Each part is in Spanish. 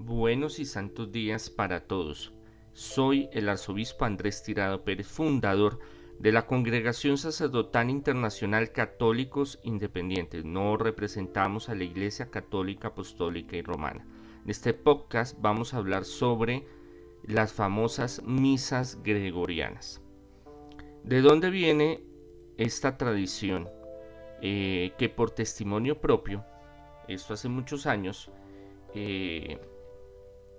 Buenos y santos días para todos. Soy el arzobispo Andrés Tirado Pérez, fundador de la Congregación Sacerdotal Internacional Católicos Independientes. No representamos a la Iglesia Católica, Apostólica y Romana. En este podcast vamos a hablar sobre las famosas misas gregorianas. ¿De dónde viene esta tradición? Que por testimonio propio, esto hace muchos años,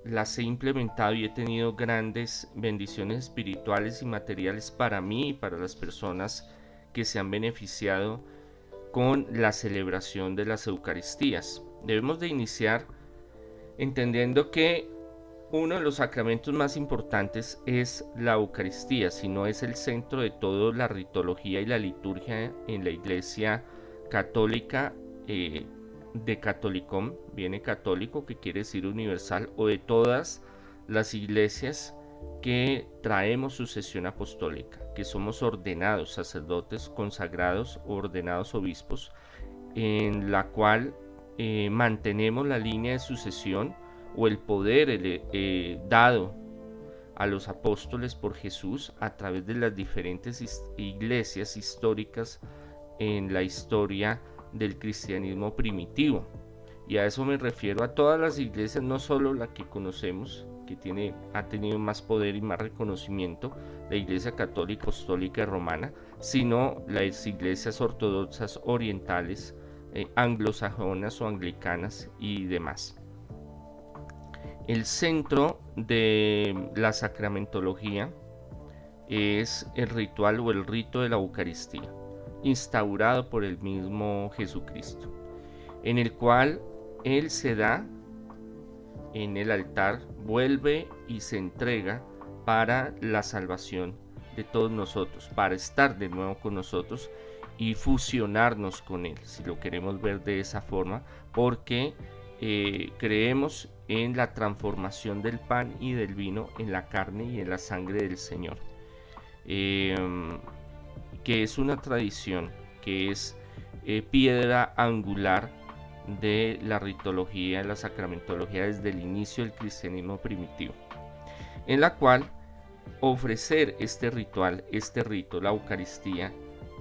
las he implementado y he tenido grandes bendiciones espirituales y materiales para mí y para las personas que se han beneficiado con la celebración de las Eucaristías. Debemos de iniciar entendiendo que uno de los sacramentos más importantes es la Eucaristía, si no es el centro de toda la ritología y la liturgia en la Iglesia católica. De Catholicom viene católico, que quiere decir universal, o de todas las iglesias que traemos sucesión apostólica, que somos ordenados sacerdotes, consagrados o ordenados obispos, en la cual mantenemos la línea de sucesión o el poder dado a los apóstoles por Jesús a través de las diferentes iglesias históricas en la historia del cristianismo primitivo. Y a eso me refiero a todas las iglesias, no solo la que conocemos, que ha tenido más poder y más reconocimiento, la Iglesia Católica, Apostólica y Romana, sino las iglesias ortodoxas orientales, anglosajonas o anglicanas y demás. El centro de la sacramentología es el ritual o el rito de la Eucaristía, instaurado por el mismo Jesucristo, en el cual Él se da en el altar, vuelve y se entrega para la salvación de todos nosotros, para estar de nuevo con nosotros y fusionarnos con Él, si lo queremos ver de esa forma, porque creemos en la transformación del pan y del vino en la carne y en la sangre del Señor. Que es una tradición, que es piedra angular de la ritología, de la sacramentología desde el inicio del cristianismo primitivo, en la cual ofrecer este ritual, este rito, la Eucaristía,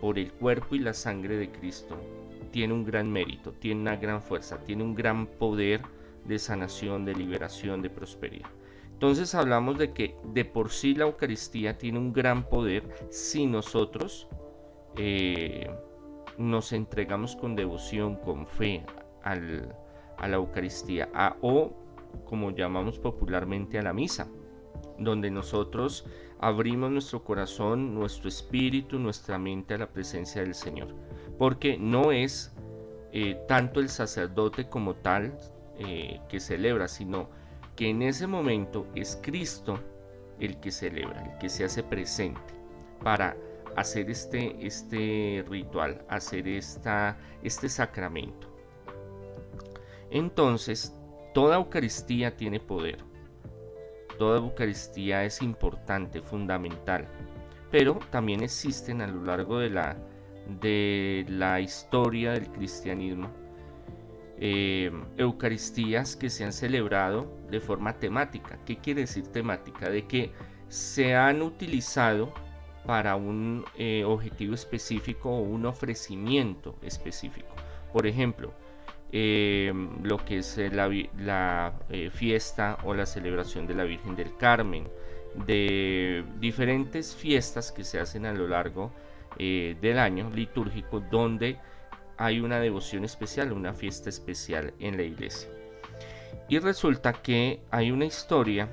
por el cuerpo y la sangre de Cristo, tiene un gran mérito, tiene una gran fuerza, tiene un gran poder de sanación, de liberación, de prosperidad. Entonces hablamos de que de por sí la Eucaristía tiene un gran poder si nosotros nos entregamos con devoción, con fe a la Eucaristía, o como llamamos popularmente a la misa, donde nosotros abrimos nuestro corazón, nuestro espíritu, nuestra mente a la presencia del Señor, porque no es tanto el sacerdote como tal que celebra, sino que en ese momento es Cristo el que celebra, el que se hace presente para hacer este ritual, hacer este sacramento. Entonces, toda Eucaristía tiene poder, toda Eucaristía es importante, fundamental, pero también existen a lo largo de la historia del cristianismo Eucaristías que se han celebrado de forma temática. ¿Qué quiere decir temática? De que se han utilizado para un objetivo específico o un ofrecimiento específico. Por ejemplo, lo que es la fiesta o la celebración de la Virgen del Carmen, de diferentes fiestas que se hacen a lo largo del año litúrgico, donde hay una devoción especial, una fiesta especial en la iglesia. Y resulta que hay una historia,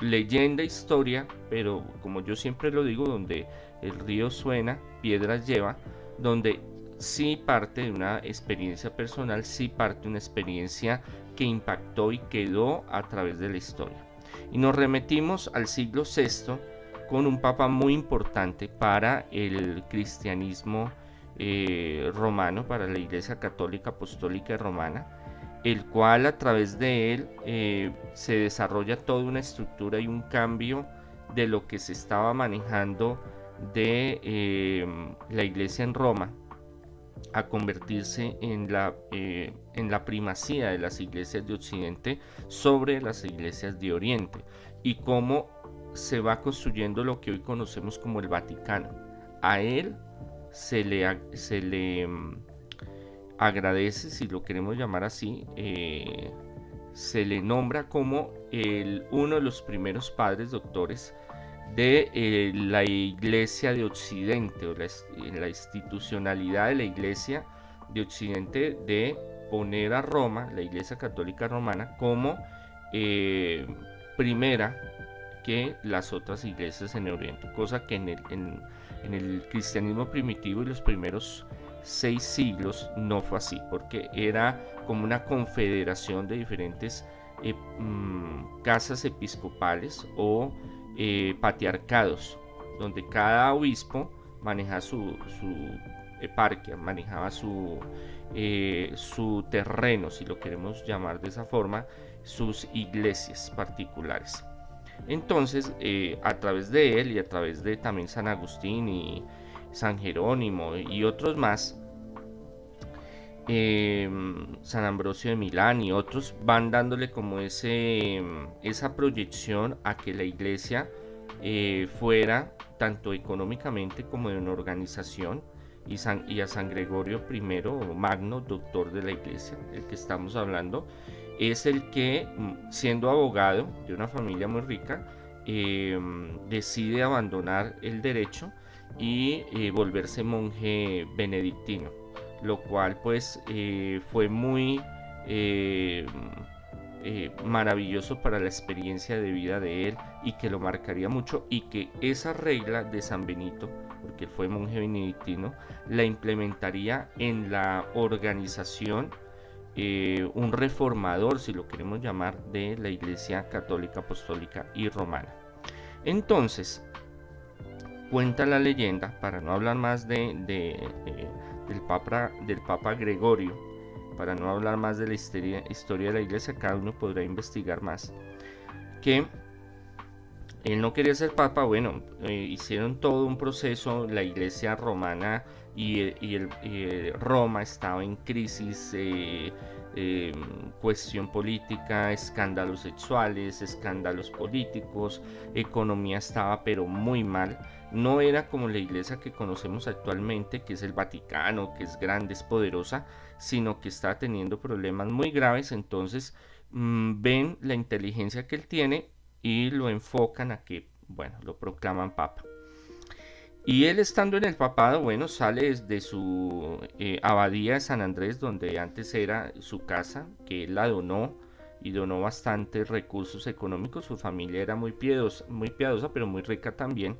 leyenda, historia, pero como yo siempre lo digo, donde el río suena, piedras lleva, donde sí parte de una experiencia personal, sí parte de una experiencia que impactó y quedó a través de la historia. Y nos remitimos al siglo VI con un papa muy importante para el cristianismo romano, para la Iglesia Católica, Apostólica y Romana, el cual a través de él se desarrolla toda una estructura y un cambio de lo que se estaba manejando de la Iglesia en Roma, a convertirse en la primacía de las iglesias de Occidente sobre las iglesias de Oriente, y cómo se va construyendo lo que hoy conocemos como el Vaticano. A él se le agradece, si lo queremos llamar así, se le nombra como uno de los primeros padres doctores de la Iglesia de Occidente, o la institucionalidad de la Iglesia de Occidente, de poner a Roma, la Iglesia Católica Romana, como primera que las otras iglesias en el Oriente, cosa que en el cristianismo primitivo y los primeros 6 siglos no fue así, porque era como una confederación de diferentes casas episcopales o patriarcados, donde cada obispo manejaba su eparquia, manejaba su terreno, si lo queremos llamar de esa forma, sus iglesias particulares. Entonces, a través de él y a través de también San Agustín y San Jerónimo y otros más, San Ambrosio de Milán y otros, van dándole como esa proyección a que la iglesia fuera, tanto económicamente como de una organización, y a San Gregorio I Magno, doctor de la iglesia, el que estamos hablando, es el que, siendo abogado de una familia muy rica, decide abandonar el derecho y volverse monje benedictino, lo cual pues fue muy maravilloso para la experiencia de vida de él, y que lo marcaría mucho, y que esa regla de San Benito, porque él fue monje benedictino, la implementaría en la organización, un reformador, si lo queremos llamar, de la Iglesia Católica, Apostólica y Romana. Entonces, cuenta la leyenda, para no hablar más del Papa Gregorio, para no hablar más de la historia de la iglesia, cada uno podrá investigar más, que él no quería ser papa. Bueno, hicieron todo un proceso, la iglesia romana y Roma estaba en crisis, cuestión política, escándalos sexuales, escándalos políticos, economía estaba pero muy mal. No era como la iglesia que conocemos actualmente, que es el Vaticano, que es grande, es poderosa, sino que está teniendo problemas muy graves. Entonces ven la inteligencia que él tiene y lo enfocan a que, bueno, lo proclaman papa. Y él, estando en el papado, bueno, sale de su abadía de San Andrés, donde antes era su casa, que él la donó, y donó bastantes recursos económicos. Su familia era muy piadosa, pero muy rica también.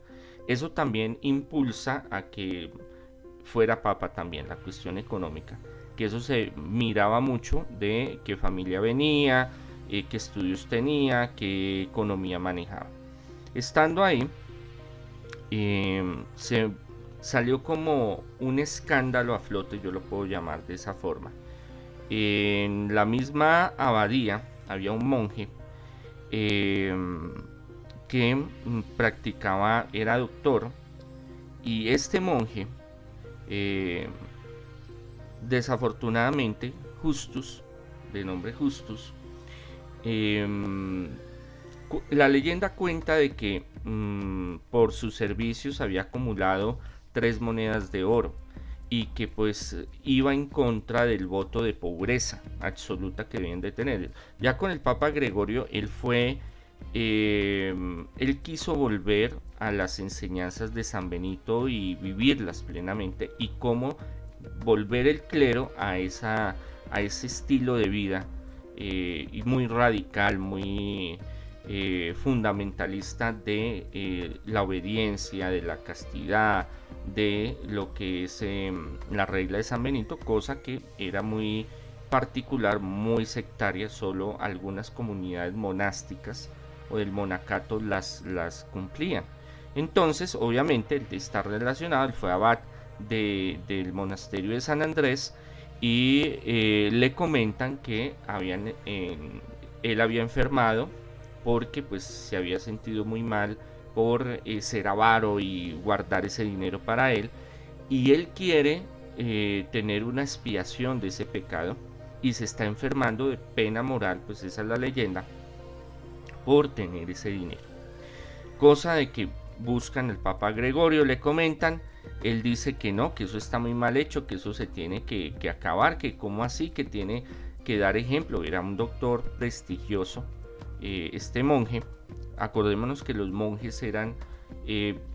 Eso también impulsa a que fuera papa también, la cuestión económica, que eso se miraba mucho de qué familia venía, qué estudios tenía, qué economía manejaba. Estando ahí, se salió como un escándalo a flote, yo lo puedo llamar de esa forma. En la misma abadía había un monje que practicaba, era doctor, y este monje, desafortunadamente, Justus, de nombre Justus, la leyenda cuenta de que por sus servicios había acumulado 3 monedas de oro, y que pues iba en contra del voto de pobreza absoluta que debían de tener. Ya con el Papa Gregorio, él quiso volver a las enseñanzas de San Benito y vivirlas plenamente, y cómo volver el clero a ese estilo de vida y muy radical, muy fundamentalista de la obediencia, de la castidad, de lo que es la regla de San Benito, cosa que era muy particular, muy sectaria. Solo algunas comunidades monásticas o del monacato las cumplían. Entonces, obviamente, él está relacionado, él fue abad del monasterio de San Andrés, y le comentan que él había enfermado porque pues se había sentido muy mal por ser avaro y guardar ese dinero para él, y él quiere tener una expiación de ese pecado y se está enfermando de pena moral, pues esa es la leyenda, por tener ese dinero. Cosa de que buscan al Papa Gregorio, le comentan, él dice que no, que eso está muy mal hecho, que eso se tiene que acabar, que cómo así, que tiene que dar ejemplo. Era un doctor prestigioso, este monje. Acordémonos que los monjes eran,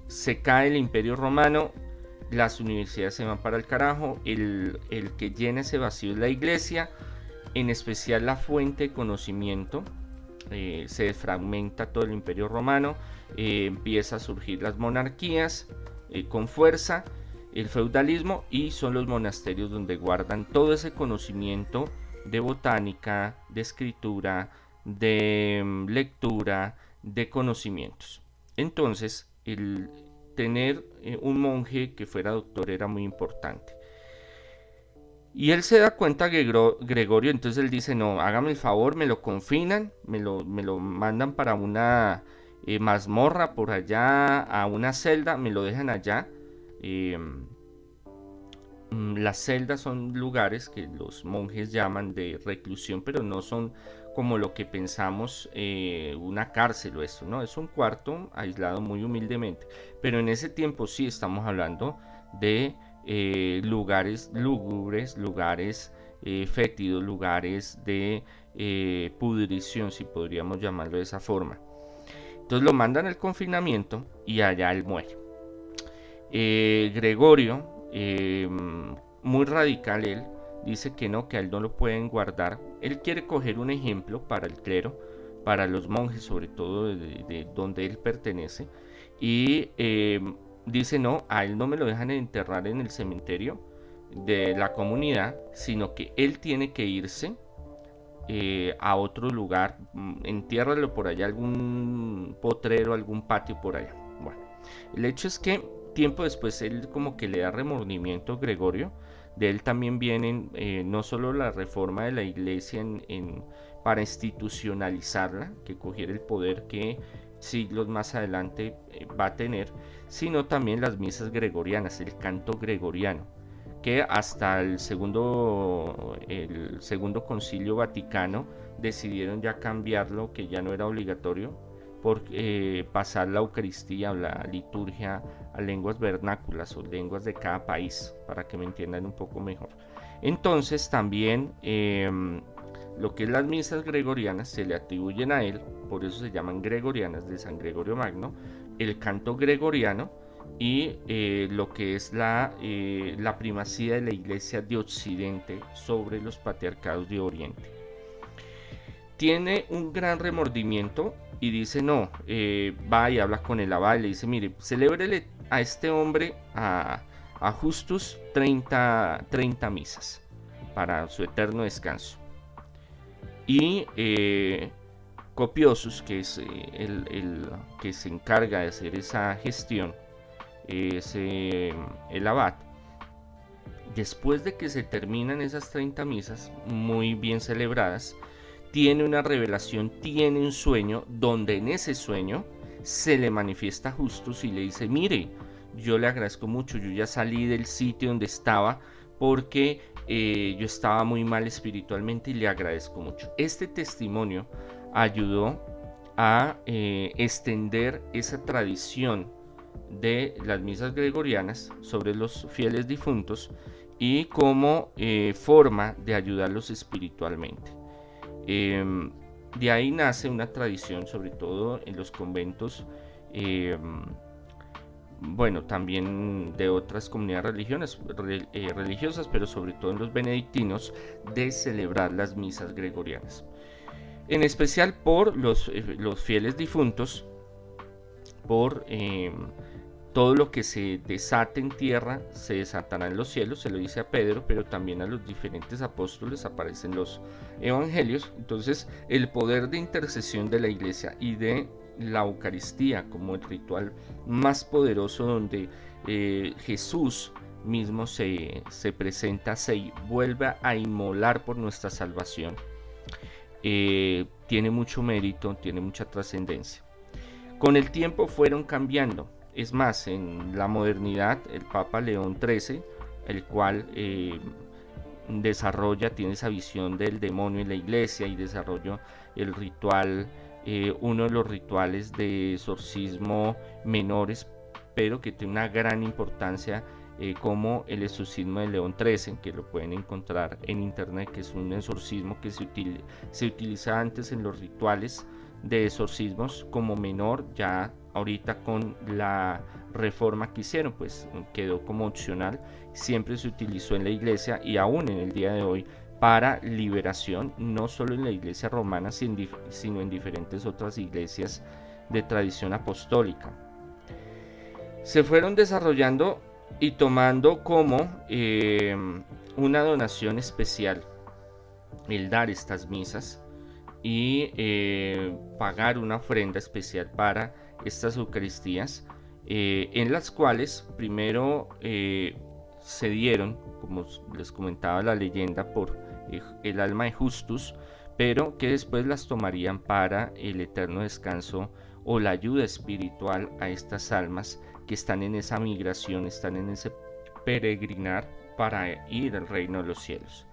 se cae el Imperio Romano, las universidades se van para el carajo, el que llena ese vacío es la iglesia, en especial la fuente de conocimiento. Se desfragmenta todo el Imperio Romano, empieza a surgir las monarquías con fuerza, el feudalismo, y son los monasterios donde guardan todo ese conocimiento de botánica, de escritura, de lectura, de conocimientos. Entonces, el tener un monje que fuera doctor era muy importante. Y él se da cuenta, Gregorio, entonces él dice, no, hágame el favor, me lo confinan, me lo mandan para una mazmorra por allá, a una celda, me lo dejan allá. Las celdas son lugares que los monjes llaman de reclusión, pero no son como lo que pensamos, una cárcel o eso, ¿no? Es un cuarto aislado muy humildemente, pero en ese tiempo sí estamos hablando de lugares lúgubres, lugares fétidos, lugares de pudrición, si podríamos llamarlo de esa forma. Entonces lo mandan al confinamiento y allá él muere. Gregorio, muy radical él, dice que no, que a él no lo pueden guardar. Él quiere coger un ejemplo para el clero, para los monjes, sobre todo de donde él pertenece, y dice no, a él no me lo dejan enterrar en el cementerio de la comunidad, sino que él tiene que irse a otro lugar, entiérralo por allá, algún potrero, algún patio por allá. Bueno, el hecho es que tiempo después él como que le da remordimiento a Gregorio. De él también vienen no solo la reforma de la iglesia para institucionalizarla, que cogiera el poder que siglos más adelante va a tener, sino también las misas gregorianas, el canto gregoriano, que hasta el segundo concilio vaticano decidieron ya cambiarlo, que ya no era obligatorio, por pasar la Eucaristía o la liturgia a lenguas vernáculas o lenguas de cada país, para que me entiendan un poco mejor. Entonces también lo que es las misas gregorianas se le atribuyen a él, por eso se llaman gregorianas, de San Gregorio Magno, el canto gregoriano y lo que es la primacía de la iglesia de Occidente sobre los patriarcados de Oriente. Tiene un gran remordimiento y dice no, va y habla con el abad y le dice, mire, celébrele a este hombre, a Justus, 30 misas para su eterno descanso. Y Copiosus, que es el que se encarga de hacer esa gestión, es el abad. Después de que se terminan esas 30 misas muy bien celebradas, tiene una revelación, tiene un sueño, donde en ese sueño se le manifiesta a Justus y le dice, mire, yo le agradezco mucho, yo ya salí del sitio donde estaba porque yo estaba muy mal espiritualmente y le agradezco mucho. Este testimonio ayudó a extender esa tradición de las misas gregorianas sobre los fieles difuntos y como forma de ayudarlos espiritualmente. De ahí nace una tradición, sobre todo en los conventos, bueno, también de otras comunidades religiosas, pero sobre todo en los benedictinos, de celebrar las misas gregorianas. En especial por los fieles difuntos, por todo lo que se desate en tierra, se desatará en los cielos, se lo dice a Pedro, pero también a los diferentes apóstoles aparecen los evangelios. Entonces, el poder de intercesión de la iglesia y de la Eucaristía como el ritual más poderoso donde Jesús mismo se presenta, se vuelve a inmolar por nuestra salvación, tiene mucho mérito, tiene mucha trascendencia. Con el tiempo fueron cambiando. Es más, en la modernidad, el Papa León XIII el cual tiene esa visión del demonio en la iglesia y desarrolló el ritual, uno de los rituales de exorcismo menores, pero que tiene una gran importancia, como el exorcismo de León XIII, que lo pueden encontrar en internet, que es un exorcismo que se utiliza antes en los rituales de exorcismos como menor. Ya ahorita con la reforma que hicieron, pues quedó como opcional. Siempre se utilizó en la iglesia y aún en el día de hoy para liberación, no solo en la iglesia romana, sino en diferentes otras iglesias de tradición apostólica. Se fueron desarrollando y tomando como una donación especial el dar estas misas y pagar una ofrenda especial para estas Eucaristías, en las cuales primero se dieron, como les comentaba la leyenda, por el alma de Justus, pero que después las tomarían para el eterno descanso o la ayuda espiritual a estas almas que están en esa migración, están en ese peregrinar para ir al reino de los cielos.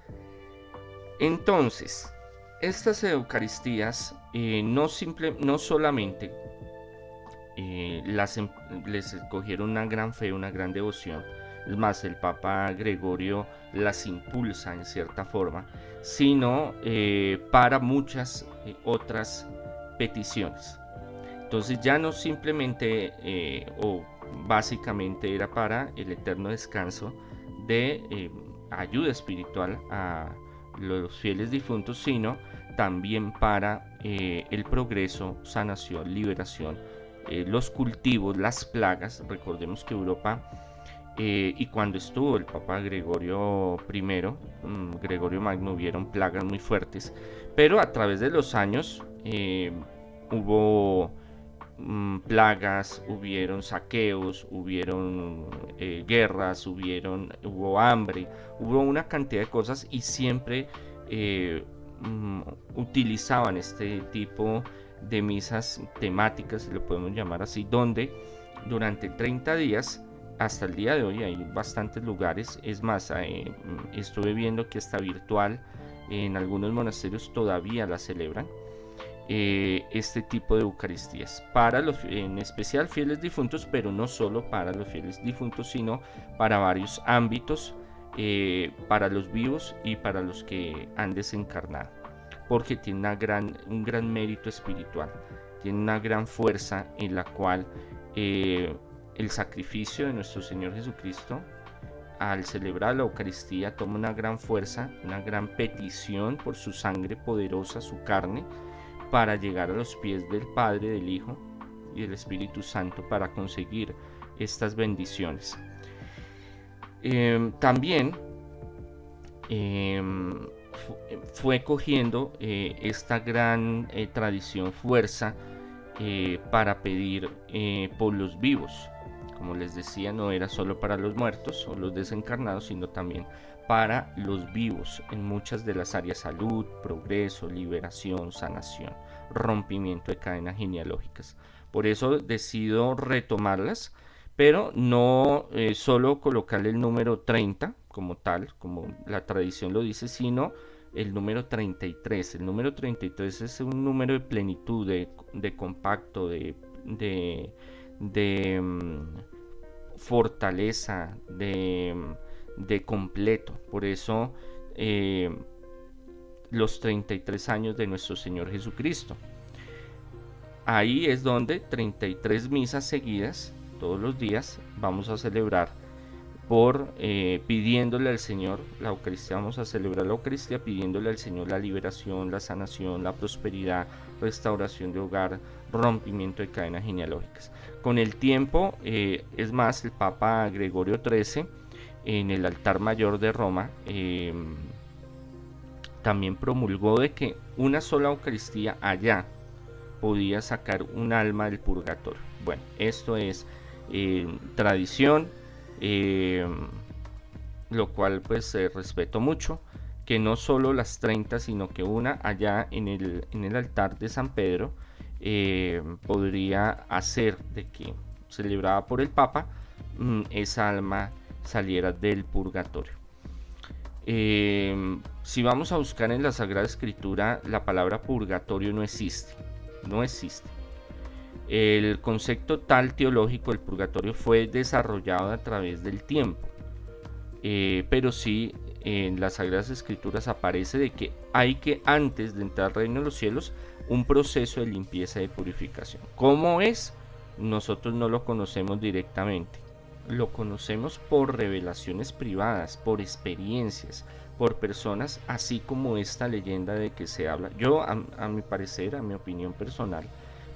Entonces, estas Eucaristías no solamente les escogieron una gran fe, una gran devoción, es más, el Papa Gregorio las impulsa en cierta forma, sino para muchas otras peticiones. Entonces ya no simplemente o básicamente era para el eterno descanso de ayuda espiritual a los fieles difuntos, sino también para el progreso, sanación, liberación, los cultivos, las plagas. Recordemos que Europa, y cuando estuvo el Papa Gregorio I, Gregorio Magno, hubieron plagas muy fuertes, pero a través de los años hubo plagas, hubieron saqueos, hubieron guerras, hubo hambre, hubo una cantidad de cosas, y siempre utilizaban este tipo de misas temáticas, si lo podemos llamar así, donde durante 30 días, hasta el día de hoy, hay bastantes lugares. Es más, estuve viendo que hasta virtual en algunos monasterios todavía la celebran, este tipo de Eucaristías para los, en especial, fieles difuntos, pero no solo para los fieles difuntos, sino para varios ámbitos, para los vivos y para los que han desencarnado, porque tiene un gran mérito espiritual, tiene una gran fuerza en la cual el sacrificio de nuestro Señor Jesucristo, al celebrar la Eucaristía, toma una gran fuerza, una gran petición por su sangre poderosa, su carne, para llegar a los pies del Padre, del Hijo y del Espíritu Santo, para conseguir estas bendiciones. También fue cogiendo esta gran tradición, fuerza, para pedir por los vivos. Como les decía, no era solo para los muertos o los desencarnados, sino también para los vivos en muchas de las áreas: salud, progreso, liberación, sanación, rompimiento de cadenas genealógicas. Por eso decido retomarlas, pero no solo colocarle el número 30 como tal, como la tradición lo dice, sino el número 33. El número 33 es un número de plenitud, de compacto, de fortaleza, de completo. Por eso los 33 años de nuestro Señor Jesucristo. Ahí es donde 33 misas seguidas, todos los días, vamos a celebrar pidiéndole al Señor la Eucaristía. Vamos a celebrar la Eucaristía pidiéndole al Señor la liberación, la sanación, la prosperidad, restauración de hogar, rompimiento de cadenas genealógicas. Con el tiempo, es más, el Papa Gregorio XIII, en el altar mayor de Roma, también promulgó de que una sola Eucaristía allá podía sacar un alma del purgatorio. Bueno, esto es tradición, lo cual pues respeto mucho, que no solo las 30, sino que una allá en el altar de San Pedro podría hacer de que, celebrada por el Papa, esa alma saliera del purgatorio. Si vamos a buscar en la Sagrada Escritura, la palabra purgatorio no existe. El concepto tal teológico del purgatorio fue desarrollado a través del tiempo, pero sí en las Sagradas Escrituras aparece de que hay que, antes de entrar al reino de los cielos, un proceso de limpieza y de purificación. ¿Cómo es? Nosotros no lo conocemos directamente, lo conocemos por revelaciones privadas, por experiencias, por personas, así como esta leyenda de que se habla. Yo, a mi parecer, a mi opinión personal,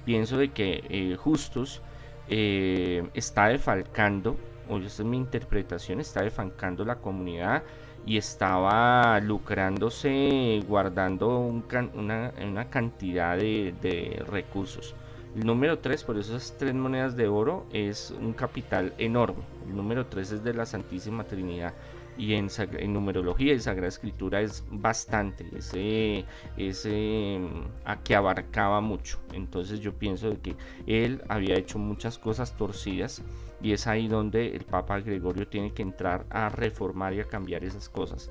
pienso de que Justus está defalcando, o esa es mi interpretación, está defalcando la comunidad y estaba lucrándose guardando una cantidad de recursos. El número 3, por esas 3 monedas de oro, es un capital enorme. El número 3 es de la Santísima Trinidad. Y en numerología y Sagrada Escritura es bastante, a que abarcaba mucho. Entonces yo pienso de que él había hecho muchas cosas torcidas, y es ahí donde el Papa Gregorio tiene que entrar a reformar y a cambiar esas cosas.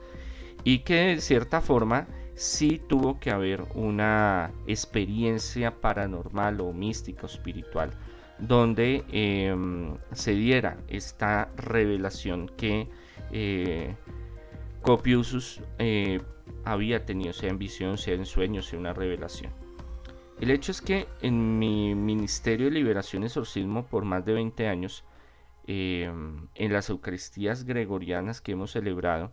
Y que de cierta forma sí tuvo que haber una experiencia paranormal o mística o espiritual donde se diera esta revelación que Copiusus había tenido, sea en visión, sea en sueño, sea una revelación. El hecho es que en mi ministerio de liberación y exorcismo por más de 20 años, en las Eucaristías gregorianas que hemos celebrado,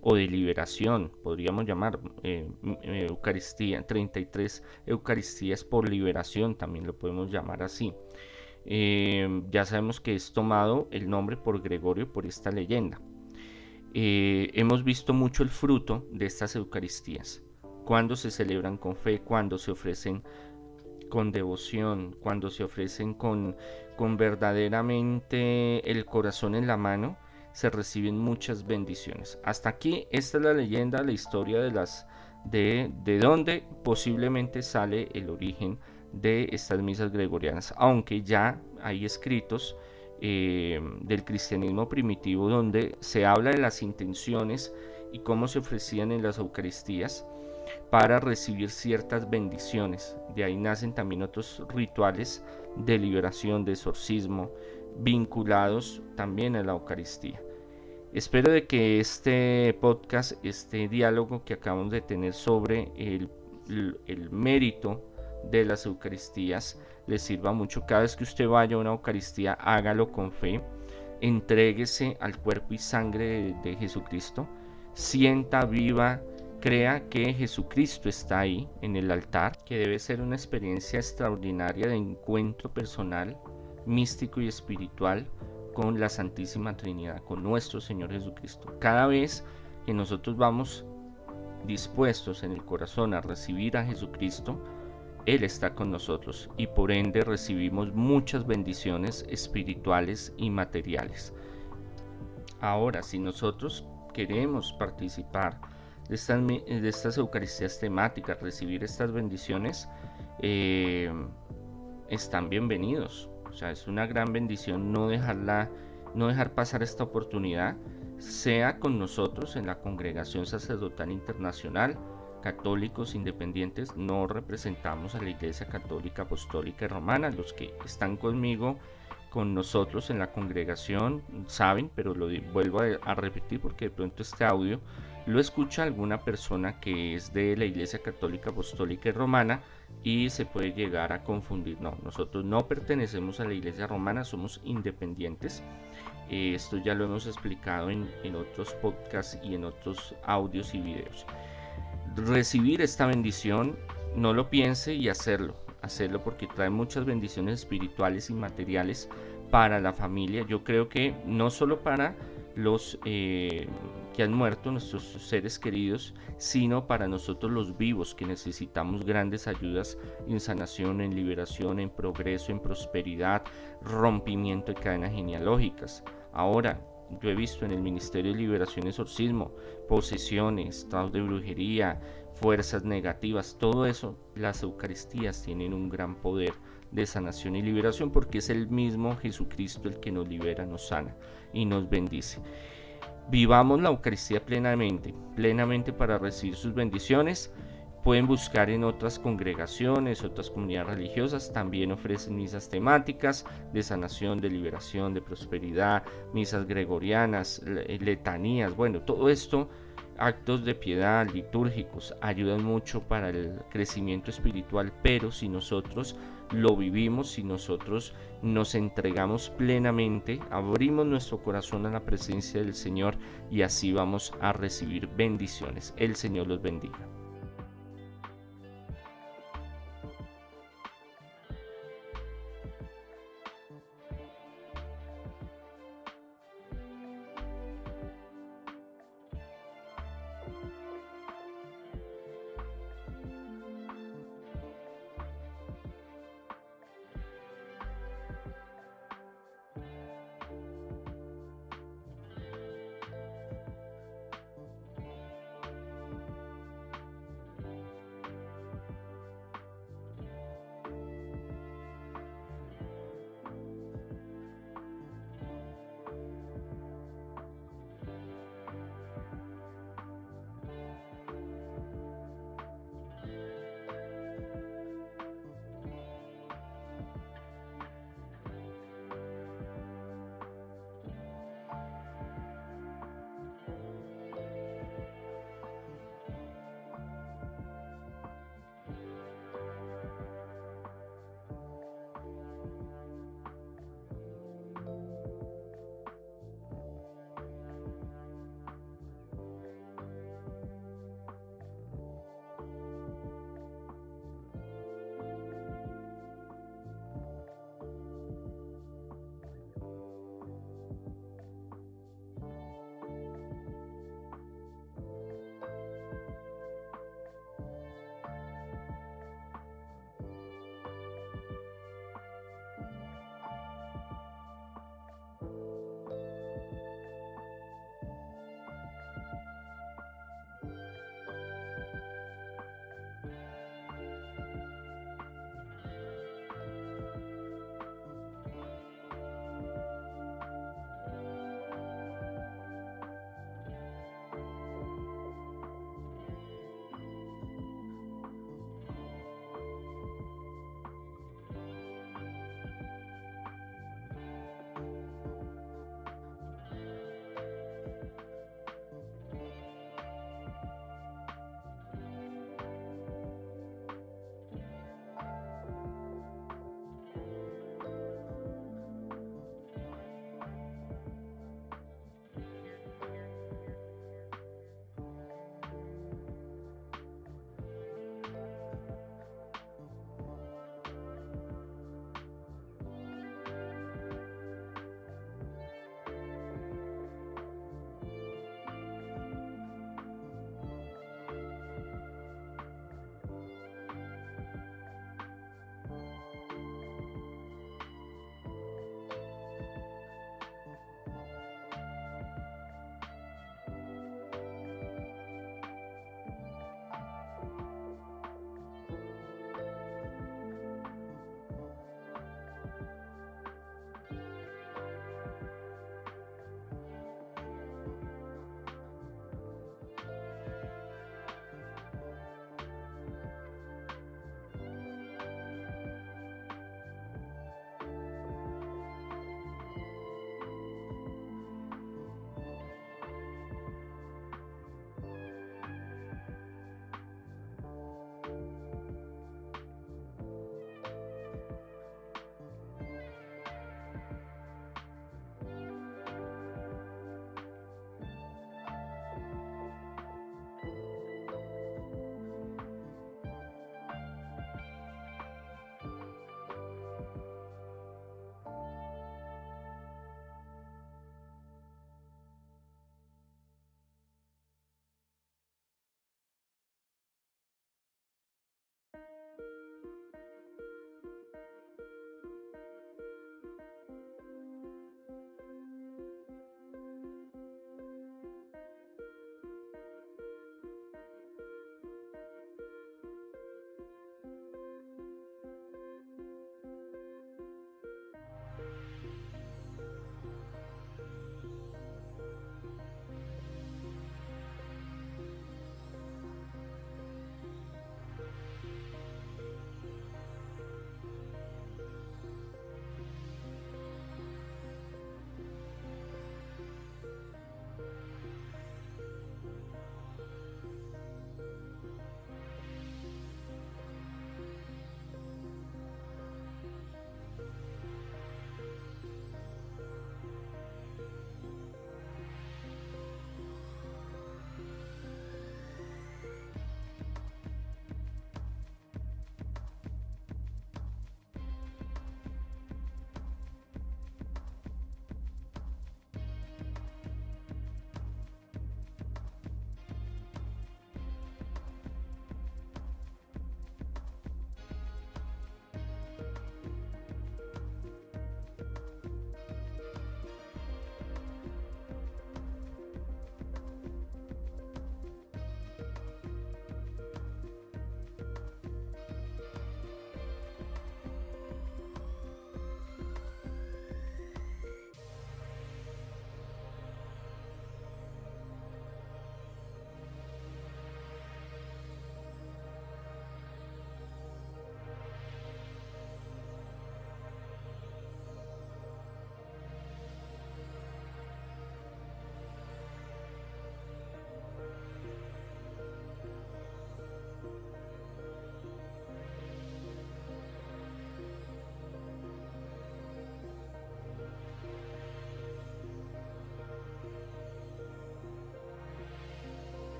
o de liberación, podríamos llamar, Eucaristía, 33 Eucaristías por liberación, también lo podemos llamar así. Ya sabemos que es tomado el nombre por Gregorio por esta leyenda. Hemos visto mucho el fruto de estas Eucaristías, cuando se celebran con fe, cuando se ofrecen con devoción, cuando se ofrecen con verdaderamente el corazón en la mano, se reciben muchas bendiciones. Hasta aquí, esta es la leyenda, la historia de donde posiblemente sale el origen de estas misas gregorianas, aunque ya hay escritos del cristianismo primitivo donde se habla de las intenciones y cómo se ofrecían en las Eucaristías para recibir ciertas bendiciones. De ahí nacen también otros rituales de liberación, de exorcismo, vinculados también a la Eucaristía. Espero de que este podcast, este diálogo que acabamos de tener sobre el mérito de las Eucaristías, les sirva mucho. Cada vez que usted vaya a una Eucaristía, hágalo con fe, entréguese al cuerpo y sangre de Jesucristo, sienta, viva, crea que Jesucristo está ahí en el altar, que debe ser una experiencia extraordinaria de encuentro personal, místico y espiritual con la Santísima Trinidad, con nuestro Señor Jesucristo. Cada vez que nosotros vamos dispuestos en el corazón a recibir a Jesucristo, Él está con nosotros y por ende recibimos muchas bendiciones espirituales y materiales. Ahora, si nosotros queremos participar de estas Eucaristías temáticas, recibir estas bendiciones, están bienvenidos. O sea, es una gran bendición no dejar pasar esta oportunidad, sea con nosotros en la Congregación Sacerdotal Internacional. Católicos independientes, no representamos a la Iglesia Católica Apostólica y Romana. Los que están conmigo, con nosotros en la congregación, saben, pero lo vuelvo a repetir porque de pronto este audio lo escucha alguna persona que es de la Iglesia Católica Apostólica y Romana y se puede llegar a confundir. No, nosotros no pertenecemos a la Iglesia Romana, somos independientes. Esto ya lo hemos explicado en otros podcasts y en otros audios y videos. Recibir esta bendición, no lo piense y hacerlo porque trae muchas bendiciones espirituales y materiales para la familia. Yo creo que no solo para los que han muerto, nuestros seres queridos, sino para nosotros los vivos que necesitamos grandes ayudas en sanación, en liberación, en progreso, en prosperidad, rompimiento de cadenas genealógicas. Ahora, yo he visto en el Ministerio de Liberación y Exorcismo posesiones, estados de brujería, fuerzas negativas, todo eso, las Eucaristías tienen un gran poder de sanación y liberación, porque es el mismo Jesucristo el que nos libera, nos sana y nos bendice. Vivamos la Eucaristía plenamente para recibir sus bendiciones. Pueden buscar en otras congregaciones, otras comunidades religiosas, también ofrecen misas temáticas de sanación, de liberación, de prosperidad, misas gregorianas, letanías, bueno, todo esto, actos de piedad litúrgicos, ayudan mucho para el crecimiento espiritual, pero si nosotros lo vivimos, si nosotros nos entregamos plenamente, abrimos nuestro corazón a la presencia del Señor, y así vamos a recibir bendiciones. El Señor los bendiga.